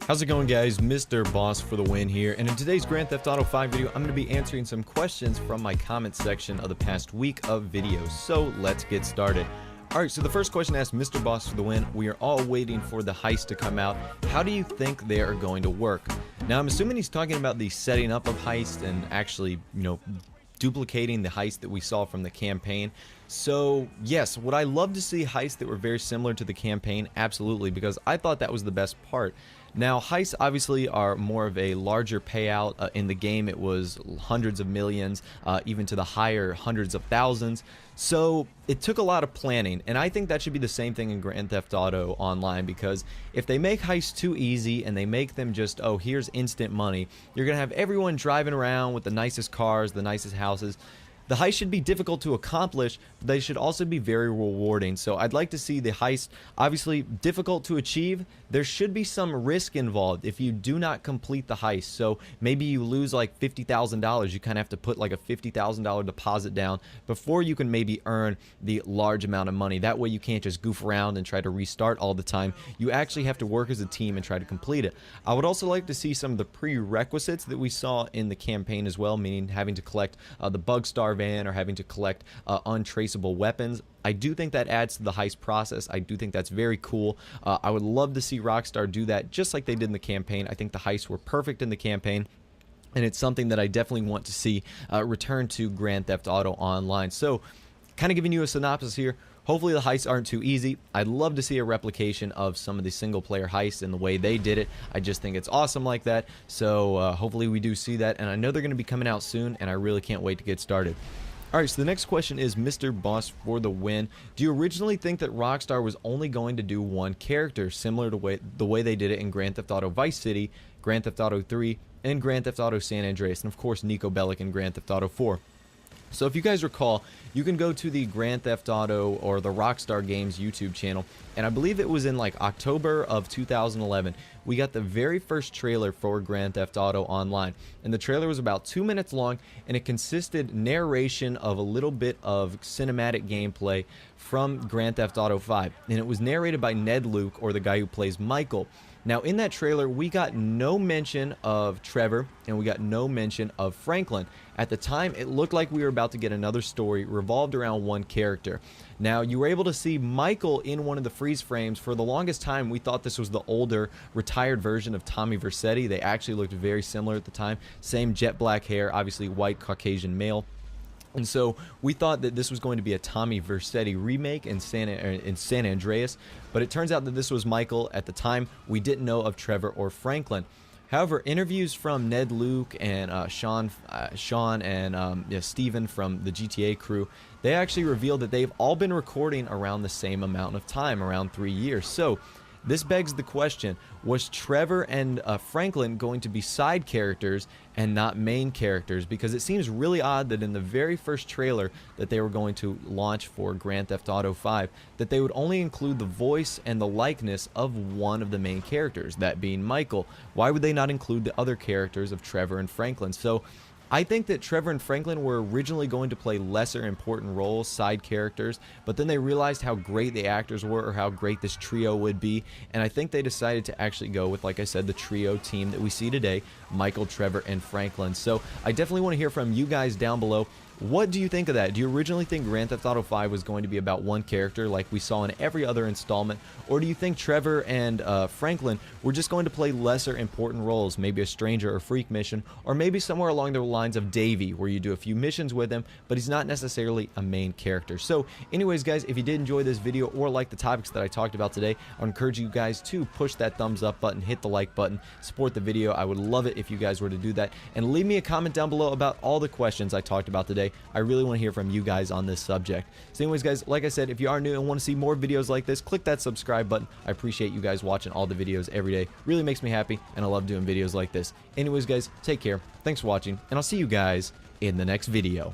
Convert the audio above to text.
How's it going, guys? Mr. Boss for the win here, and in today's Grand Theft Auto 5 video, I'm going to be answering some questions from my comment section of the past week of videos, so let's get started. Alright, so the first question asks Mr. Boss for the win. We are all waiting for the heist to come out. How do you think they are going to work? Now, I'm assuming he's talking about the setting up of heist and actually, duplicating the heist that we saw from the campaign. So yes, would I love to see heists that were very similar to the campaign? Absolutely, because I thought that was the best part. Now, heists obviously are more of a larger payout. In the game it was hundreds of millions, even to the higher hundreds of thousands. So it took a lot of planning, and I think that should be the same thing in Grand Theft Auto Online, because if they make heists too easy and they make them just, oh, here's instant money, you're gonna have everyone driving around with the nicest cars, the nicest houses. The heist should be difficult to accomplish, but they should also be very rewarding. So I'd like to see the heist, obviously difficult to achieve. There should be some risk involved if you do not complete the heist. So maybe you lose like $50,000. You kind of have to put like a $50,000 deposit down before you can maybe earn the large amount of money. That way you can't just goof around and try to restart all the time. You actually have to work as a team and try to complete it. I would also like to see some of the prerequisites that we saw in the campaign as well, meaning having to collect the bug star van or having to collect untraceable weapons. I do think that adds to the heist process. I do think that's very cool. I would love to see Rockstar do that just like they did in the campaign. I think the heists were perfect in the campaign, and it's something that I definitely want to see return to Grand Theft Auto Online. So kind of giving you a synopsis here. Hopefully the heists aren't too easy. I'd love to see a replication of some of the single player heists and the way they did it. I just think it's awesome like that. So hopefully we do see that, and I know they're going to be coming out soon, and I really can't wait to get started. Alright, so the next question is Mr. Boss for the win. Do you originally think that Rockstar was only going to do one character, similar to the way they did it in Grand Theft Auto Vice City, Grand Theft Auto 3, and Grand Theft Auto San Andreas, and of course Nico Bellic in Grand Theft Auto 4? So if you guys recall, you can go to the Grand Theft Auto or the Rockstar Games YouTube channel, and I believe it was in like October of 2011, we got the very first trailer for Grand Theft Auto Online, and the trailer was about 2 minutes long, and it consisted narration of a little bit of cinematic gameplay from Grand Theft Auto 5, and it was narrated by Ned Luke, or the guy who plays Michael. Now, in that trailer, we got no mention of Trevor, and we got no mention of Franklin. At the time, it looked like we were about to get another story revolved around one character. Now, you were able to see Michael in one of the freeze frames. For the longest time, we thought this was the older, retired version of Tommy Vercetti. They actually looked very similar at the time. Same jet black hair, obviously white Caucasian male. And so we thought that this was going to be a Tommy Vercetti remake in San Andreas, but it turns out that this was Michael. At the time, we didn't know of Trevor or Franklin. However, interviews from Ned Luke and Sean and Steven from the GTA crew, they actually revealed that they've all been recording around the same amount of time, around 3 years. So this begs the question, was Trevor and Franklin going to be side characters and not main characters? Because it seems really odd that in the very first trailer that they were going to launch for Grand Theft Auto 5, that they would only include the voice and the likeness of one of the main characters, that being Michael. Why would they not include the other characters of Trevor and Franklin? So I think that Trevor and Franklin were originally going to play lesser important roles, side characters, but then they realized how great the actors were, or how great this trio would be, and I think they decided to actually go with, like I said, the trio team that we see today, Michael, Trevor, and Franklin. So I definitely want to hear from you guys down below. What do you think of that? Do you originally think Grand Theft Auto 5 was going to be about one character like we saw in every other installment? Or do you think Trevor and Franklin were just going to play lesser important roles, maybe a stranger or freak mission, or maybe somewhere along the lines of Davey, where you do a few missions with him, but he's not necessarily a main character? So anyways, guys, if you did enjoy this video or like the topics that I talked about today, I would encourage you guys to push that thumbs up button, hit the like button, support the video. I would love it if you guys were to do that, and leave me a comment down below about all the questions I talked about today. I really want to hear from you guys on this subject. So anyways, guys, like I said, if you are new and want to see more videos like this, click that subscribe button. I appreciate you guys watching all the videos every day. Really makes me happy, and I love doing videos like this. Anyways, guys, take care. Thanks for watching, and I'll see you guys in the next video.